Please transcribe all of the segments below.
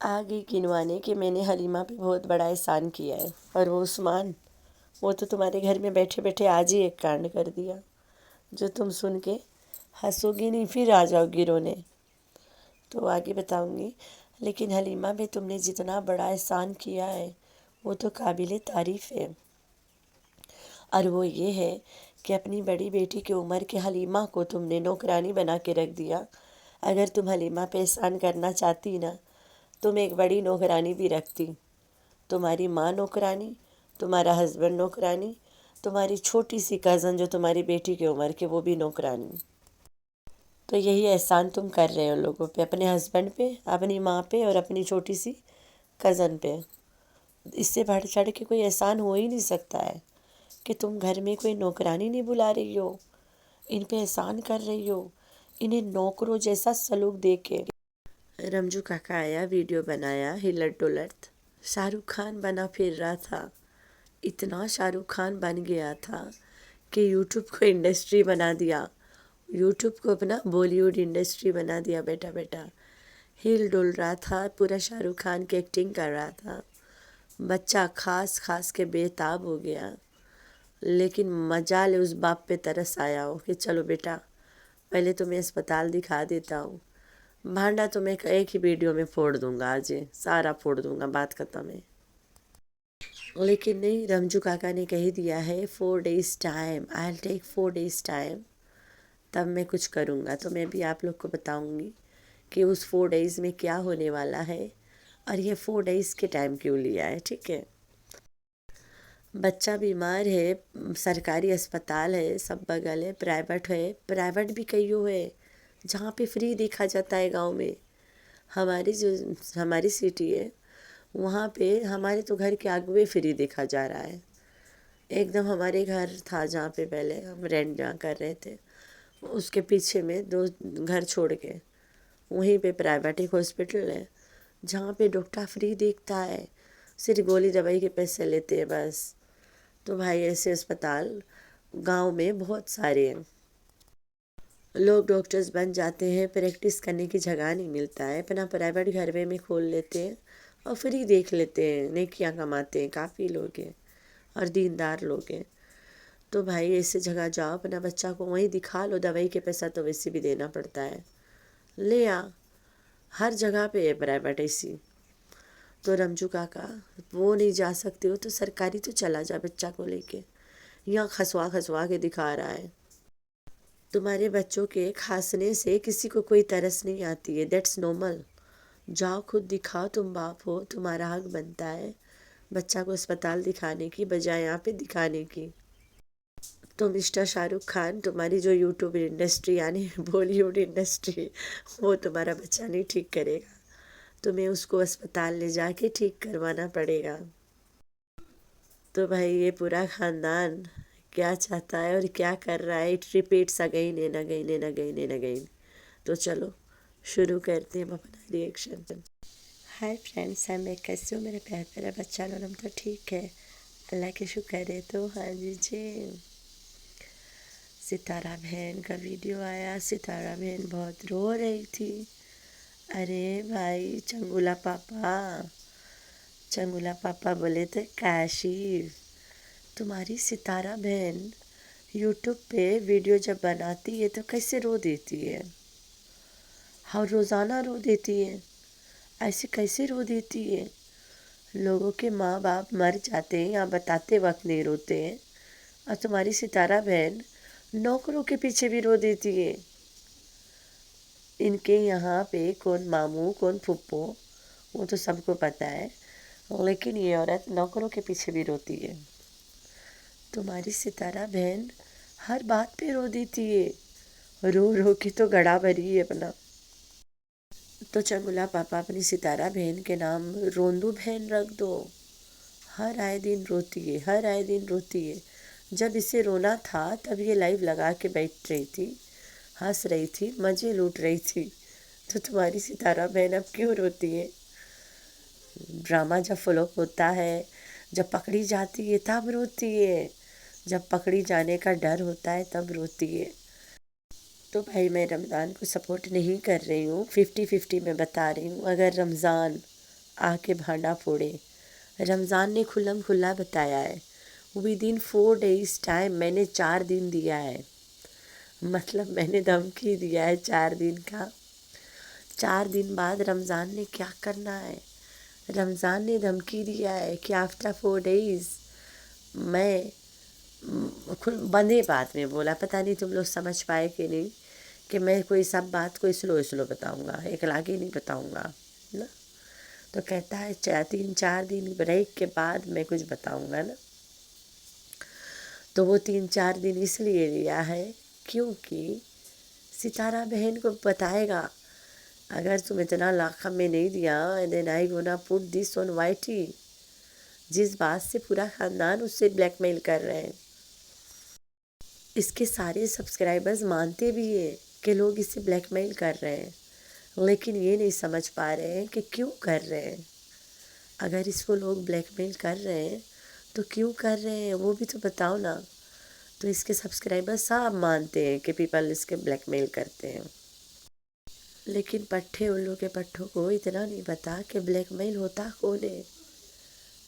آ گئی گنوانے کہ میں نے حلیمہ پہ بہت بڑا احسان کیا ہے، اور وہ عثمان، وہ تو تمہارے گھر میں بیٹھے بیٹھے آج ہی ایک کانڈ کر دیا جو تم سن کے ہنسو گی نہیں، پھر آ جاؤ گی رونے۔ تو آگے بتاؤں گی، لیکن حلیمہ پہ تم نے جتنا بڑا احسان کیا ہے وہ تو قابل تعریف ہے، اور وہ یہ ہے کہ اپنی بڑی بیٹی کی عمر کے حلیمہ کو تم نے نوکرانی بنا کے رکھ دیا۔ اگر تم حلیمہ پہ احسان کرنا چاہتی نا، تم ایک بڑی نوکرانی بھی رکھتی، تمہاری ماں نوکرانی، تمہارا ہسبینڈ نوکرانی، تمہاری چھوٹی سی کزن جو تمہاری بیٹی کی عمر کے وہ بھی نوکرانی۔ تو یہی احسان تم کر رہے ہو لوگوں پہ، اپنے ہسبینڈ پہ، اپنی ماں پہ، اور اپنی چھوٹی سی کزن پہ۔ اس سے بڑھ چڑھ کے کوئی احسان ہو ہی نہیں سکتا ہے کہ تم گھر میں کوئی نوکرانی نہیں بلا رہی ہو، ان پہ احسان کر رہی ہو، انہیں نوکروں جیسا سلوک دے کے۔ رمجو کاکا آیا، ویڈیو بنایا، ہلٹ ڈلٹ شاہ رخ خان بنا پھر رہا تھا، اتنا شاہ رخ خان بن گیا تھا کہ یوٹیوب کو انڈسٹری بنا دیا، یوٹیوب کو اپنا بالی ووڈ انڈسٹری بنا دیا بیٹا بیٹا۔ ہل ڈل رہا تھا، پورا شاہ رخ خان کی ایکٹنگ کر رہا تھا، بچہ خاص کے بے تاب ہو گیا، لیکن مجال اس باپ پہ ترس آیا ہو کہ چلو بیٹا پہلے تمہیں اسپتال دکھا دیتا ہوں، بھانڈا تو میں ایک ہی ویڈیو میں پھوڑ دوں گا، آج سارا پھوڑ دوں گا، بات ختم ہے۔ لیکن نہیں، رمجو کاکا نے کہہ دیا ہے 4 days time, I'll take 4 days time, تب میں کچھ کروں گا۔ تو میں بھی آپ لوگ کو بتاؤں گی کہ اس 4 days میں کیا ہونے والا ہے، اور یہ 4 days کے ٹائم کیوں لیا ہے، ٹھیک ہے۔ بچہ بیمار ہے، سرکاری اسپتال ہے، سب بغل ہے، پرائیویٹ ہے، پرائیویٹ بھی کئیوں ہے جہاں پہ فری دیکھا جاتا ہے گاؤں میں۔ ہماری سٹی ہے وہاں پہ ہمارے تو گھر کے آگے فری دیکھا جا رہا ہے۔ ایک دم ہمارے گھر تھا جہاں پہ پہلے ہم رینٹ جہاں کر رہے تھے، اس کے پیچھے میں 2 گھر چھوڑ کے وہیں پہ پرائیویٹ ایک ہاسپٹل ہے جہاں پہ ڈاکٹر فری دیکھتا ہے، صرف گولی دوائی کے پیسے لیتے ہیں بس۔ تو بھائی ایسے اسپتال گاؤں میں بہت سارے ہیں، لوگ ڈاکٹرز بن جاتے ہیں، پریکٹس کرنے کی جگہ نہیں ملتا ہے، اپنا پرائیویٹ گھر میں کھول لیتے ہیں اور فری دیکھ لیتے ہیں، نیکیاں کماتے ہیں، کافی لوگ ہیں اور دیندار لوگ ہیں۔ تو بھائی ایسے جگہ جاؤ، اپنا بچہ کو وہیں دکھا لو، دوائی کے پیسہ تو ویسے بھی دینا پڑتا ہے، لے آ، ہر جگہ پہ ہے پرائیویٹ ایسی۔ تو رمجو کاکا وہ نہیں جا سکتے ہو تو سرکاری تو چلا جا بچہ کو لے کے، یہاں کھسوا کے دکھا رہا ہے۔ تمہارے بچوں کے کھانسنے سے کسی کو کوئی ترس نہیں آتی ہے، دیٹس نارمل، جاؤ خود دکھاؤ، تم باپ ہو، تمہارا حق بنتا ہے بچہ کو اسپتال دکھانے کی بجائے یہاں پہ دکھانے کی۔ تو مسٹر شاہ رخ خان، تمہاری جو یوٹیوب انڈسٹری یعنی بالی ووڈ انڈسٹری، وہ تمہارا بچہ نہیں ٹھیک کرے گا، تمہیں اس کو اسپتال لے جا کے ٹھیک کروانا پڑے گا۔ تو بھائی یہ پورا خاندان کیا چاہتا ہے اور کیا کر رہا ہے، it repeats again and again and again and again. تو چلو شروع کرتے ہیں اپنا ریئیکشن۔ ہائی فرینڈس، میں کیسے ہوں؟ میرے پیارا بچہ نورم تو ٹھیک ہے، اللہ کے شکر ہے۔ تو ہاں جی ستارہ بہن کا ویڈیو آیا، ستارہ بہن بہت رو رہی تھی۔ ارے بھائی چنگولا پاپا بولے تھے کاشف تمہاری ستارہ بہن یوٹیوب پہ ویڈیو جب بناتی ہے تو کیسے رو دیتی ہے، اور روزانہ رو دیتی ہے، ایسے کیسے رو دیتی ہے؟ لوگوں کے ماں باپ مر جاتے ہیں یا بتاتے وقت نہیں روتے ہیں، اور تمہاری ستارہ بہن نوکروں کے پیچھے بھی رو دیتی ہے۔ ان کے یہاں پہ کون ماموں کون پھپھو وہ تو سب کو پتہ ہے، لیکن یہ عورت نوکروں کے پیچھے بھی روتی ہے۔ تمہاری ستارہ بہن ہر بات پہ رو دیتی ہے، رو کے تو گڑا بھری ہے اپنا۔ تو چنگولا پاپا اپنی ستارہ بہن کے نام روندو بہن رکھ دو، ہر آئے دن روتی ہے۔ جب اسے رونا تھا تب یہ لائیو لگا کے بیٹھ رہی تھی، ہنس رہی تھی، مزے لوٹ رہی تھی۔ تو تمہاری ستارہ بہن اب کیوں روتی ہے؟ ڈرامہ جب فلوپ ہوتا ہے، جب پکڑی جاتی ہے تب روتی ہے، جب پکڑی جانے کا ڈر ہوتا ہے تب روتی ہے۔ تو بھائی میں رمضان کو سپورٹ نہیں کر رہی ہوں، 50-50 میں بتا رہی ہوں۔ اگر رمضان آ کے بھانڈا پھوڑے۔ رمضان نے کھلم کھلا بتایا ہے ود ان 4 days ٹائم میں نے 4 دن دیا ہے، مطلب میں نے دھمکی دیا ہے 4 دن کا۔ 4 دن بعد رمضان نے کیا کرنا ہے؟ رمضان نے دھمکی دیا ہے کہ آفٹر 4 days میں بندے بات میں بولا، پتہ نہیں تم لوگ سمجھ پائے کہ نہیں، کہ میں کوئی سب بات کو سلو بتاؤں گا، اکلاگی نہیں بتاؤں گا نا۔ تو کہتا ہے 3-4 دن بریک کے بعد میں کچھ بتاؤں گا نا۔ تو وہ 3-4 دن اس لیے لیا ہے کیونکہ ستارہ بہن کو بتائے گا اگر تم اتنا لاکھ میں نہیں دیا then I gonna put this on YT، جس بات سے پورا خاندان اس سے بلیک میل کر رہے ہیں۔ اس کے سارے سبسکرائبرز مانتے بھی ہیں کہ لوگ اسے بلیک میل کر رہے ہیں، لیکن یہ نہیں سمجھ پا رہے ہیں کہ کیوں کر رہے ہیں۔ اگر اس کو لوگ بلیک میل کر رہے ہیں تو کیوں کر رہے ہیں وہ بھی تو بتاؤ نا۔ تو اس کے سبسکرائبر سب مانتے ہیں کہ پیپل اس کے بلیک میل کرتے ہیں، لیکن پٹھے الو کے پٹھوں کو اتنا نہیں پتا کہ بلیک میل ہوتا کون ہے۔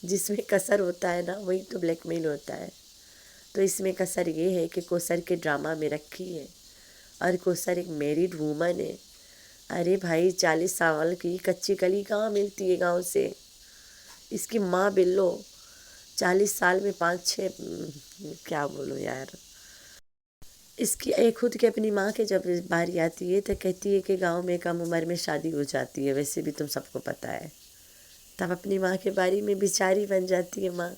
جس میں کسر ہوتا ہے نا وہی تو بلیک میل ہوتا ہے۔ تو اس میں کسر یہ ہے کہ کوثر کے ڈرامہ میں رکھی ہے، اور کوثر ایک میریڈ وومن ہے۔ ارے بھائی 40 سال کی کچی کلی کہاں ملتی ہے گاؤں سے؟ اس کی ماں بلو 40 سال میں 5-6 کیا بولو یار، اس کی ایک خود کے اپنی ماں کے جب باری آتی ہے تو کہتی ہے کہ گاؤں میں کم عمر میں شادی ہو جاتی ہے، ویسے بھی تم سب کو پتہ ہے۔ تب اپنی ماں کے باری میں بیچاری بن جاتی ہے ماں۔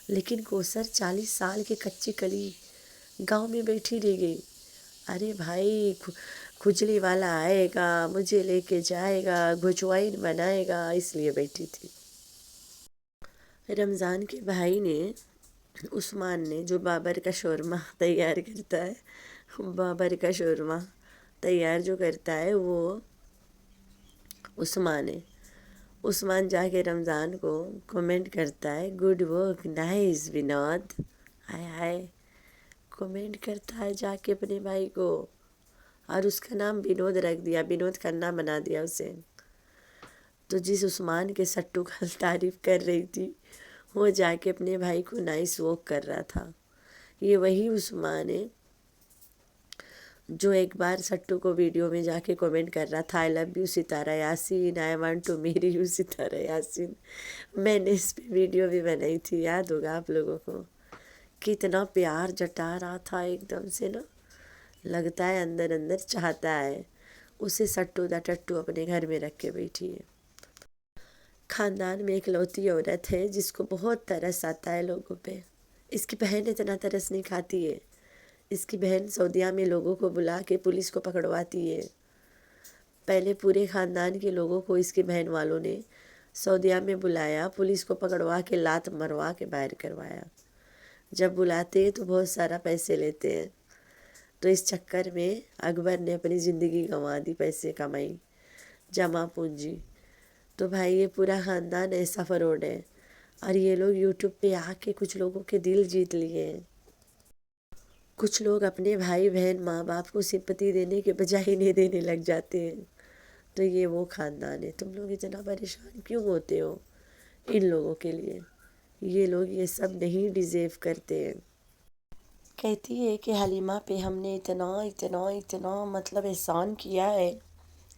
لیکن کوثر 40 سال کی کچی کلی گاؤں میں بیٹھی رہ گئی۔ ارے بھائی کھجلی والا آئے گا، مجھے لے کے جائے گا، گھجوائن بنائے گا، اس لیے بیٹھی تھی۔ رمضان کے بھائی نے، عثمان نے، جو بابر کا شورما تیار کرتا ہے، بابر کا شورما تیار جو کرتا ہے وہ عثمان ہے۔ عثمان جا کے رمضان کو کومنٹ کرتا ہے گڈ ورک نائس ونود، ہائے ہائے کومنٹ کرتا ہے جا کے اپنے بھائی کو، اور اس کا نام ونود رکھ دیا، ونود کھنہ بنا دیا اسے۔ تو جس عثمان کے سٹو کا تعریف کر رہی تھی وہ جا کے اپنے بھائی کو نائس ورک کر رہا تھا۔ یہ وہی عثمان ہے جو ایک بار سٹو کو ویڈیو میں جا کے کومنٹ کر رہا تھا آئی love you Sitara Yasin, I want to marry you Sitara Yasin. میں نے اس پہ ویڈیو بھی بنائی تھی، یاد ہوگا آپ لوگوں کو۔ کتنا پیار جتا رہا تھا ایک دم سے نا، لگتا ہے اندر اندر چاہتا ہے اسے سٹو دا ٹٹو اپنے گھر میں رکھ کے بیٹھی ہے۔ خاندان میں ایک لوتی عورت ہے جس کو بہت ترس آتا ہے لوگوں پہ۔ اس کی بہن اتنا ترس نہیں کھاتی ہے۔ اس کی بہن سعودیہ میں لوگوں کو بلا کے پولیس کو پکڑواتی ہے۔ پہلے پورے خاندان کے لوگوں کو اس کی بہن والوں نے سعودیہ میں بلایا، پولیس کو پکڑوا کے لات مروا کے باہر کروایا۔ جب بلاتے ہیں تو بہت سارا پیسے لیتے ہیں۔ تو اس چکر میں اکبر نے اپنی زندگی گنوا دی، پیسے کمائی، جمع پونجی۔ تو بھائی یہ پورا خاندان ایسا فراڈ ہے، اور یہ لوگ یوٹیوب پہ آ کے کچھ لوگوں کے دل جیت لیے ہیں۔ کچھ لوگ اپنے بھائی بہن ماں باپ کو سمپتی دینے کے بجائے انہیں دینے لگ جاتے ہیں۔ تو یہ وہ خاندان ہے۔ تم لوگ اتنا پریشان کیوں ہوتے ہو ان لوگوں کے لیے؟ یہ لوگ یہ سب نہیں ڈیزیو کرتے ہیں۔ کہتی ہے کہ حلیمہ پہ ہم نے اتنا اتنا اتنا مطلب احسان کیا ہے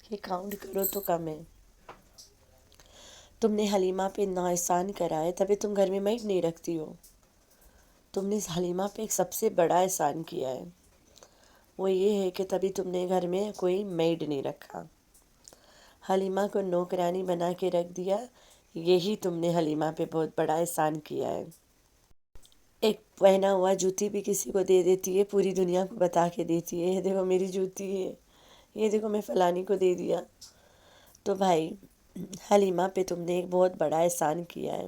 کہ کاؤنٹ کرو تو کم ہے۔ تم نے حلیمہ پہ اتنا احسان کرا ہے تبھی تم گھر میں میٹ نہیں رکھتی ہو۔ تم نے حلیمہ پہ ایک سب سے بڑا احسان کیا ہے، وہ یہ ہے کہ تبھی تم نے گھر میں کوئی میڈ نہیں رکھا، حلیمہ کو نوکرانی بنا کے رکھ دیا۔ یہی تم نے حلیمہ پہ بہت بڑا احسان کیا ہے۔ ایک پہنا ہوا جوتی بھی کسی کو دے دیتی ہے، پوری دنیا کو بتا کے دیتی ہے یہ دیکھو میری جوتی ہے، یہ دیکھو میں فلانی کو دے دیا۔ تو بھائی حلیمہ پہ تم نے ایک بہت بڑا احسان کیا ہے،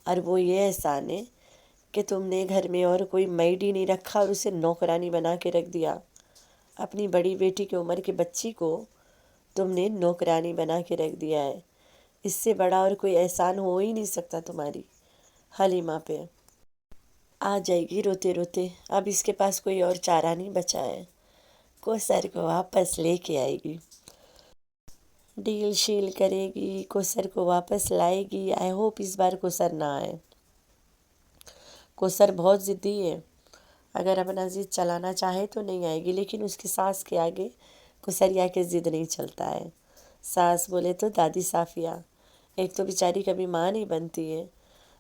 اور وہ یہ احسان ہے کہ تم نے گھر میں اور کوئی میڈ ہی نہیں رکھا اور اسے نوکرانی بنا کے رکھ دیا۔ اپنی بڑی بیٹی کی عمر کے بچی کو تم نے نوکرانی بنا کے رکھ دیا ہے۔ اس سے بڑا اور کوئی احسان ہو ہی نہیں سکتا تمہاری حلیمہ پہ۔ آ جائے گی روتے روتے، اب اس کے پاس کوئی اور چارہ نہیں بچا ہے، کوثر کو واپس لے کے آئے گی۔ ڈیل شیل کرے گی، کوثر کو واپس لائے گی۔ آئی ہوپ اس بار کوثر نہ آئے۔ کوثر بہت ضدی ہے، اگر اپنا ضد چلانا چاہے تو نہیں آئے گی، لیکن اس کی ساس کے آگے کوثریا کے ضد نہیں چلتا ہے۔ ساس بولے تو دادی صافیہ، ایک تو بیچاری کبھی ماں نہیں بنتی ہے،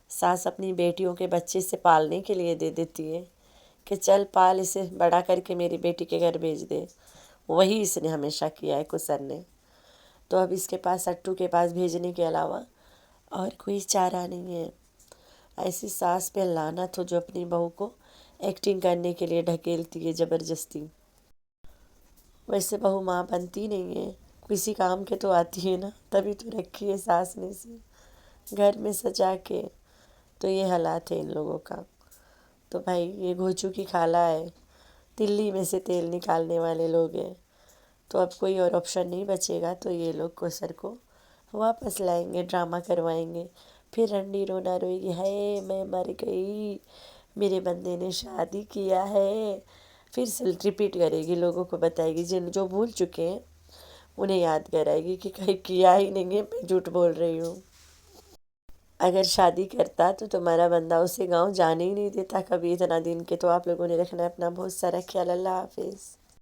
ساس اپنی بیٹیوں کے بچے سے پالنے کے لیے دے دیتی ہے کہ چل پال اسے، بڑا کر کے میری بیٹی کے گھر بھیج دے۔ وہی اس نے ہمیشہ کیا ہے کوثر نے، تو اب اس کے پاس اٹو کے پاس بھیجنے کے علاوہ اور کوئی چارہ نہیں ہے۔ ایسی ساس پہ لعنت ہو جو اپنی بہو کو ایکٹنگ کرنے کے لیے ڈھکیلتی ہے زبردستی۔ ویسے بہو ماں بنتی نہیں ہے، کسی کام کے تو آتی ہے نا، تبھی تو رکھی ہے ساس نے سے گھر میں سجا کے۔ تو یہ حالات ہے ان لوگوں کا۔ تو بھائی یہ گھوچو کی خالہ ہے، تلی میں سے تیل نکالنے والے لوگ ہیں، تو اب کوئی اور آپشن نہیں بچے گا، تو یہ لوگ کوثر کو واپس لائیں گے، ڈرامہ کروائیں گے۔ پھر رنڈی رونا روئے گی، ہائے میں مر گئی، میرے بندے نے شادی کیا ہے۔ پھر سے ریپیٹ کرے گی، لوگوں کو بتائے گی، جو بھول چکے ہیں انہیں یاد کرائے گی کہ کہیں کیا ہی نہیں ہے، میں جھوٹ بول رہی ہوں۔ اگر شادی کرتا تو تمہارا بندہ اسے گاؤں جانے ہی نہیں دیتا کبھی اتنا دن کے۔ تو آپ لوگوں نے رکھنا ہے اپنا بہت سارا خیال۔ اللہ حافظ۔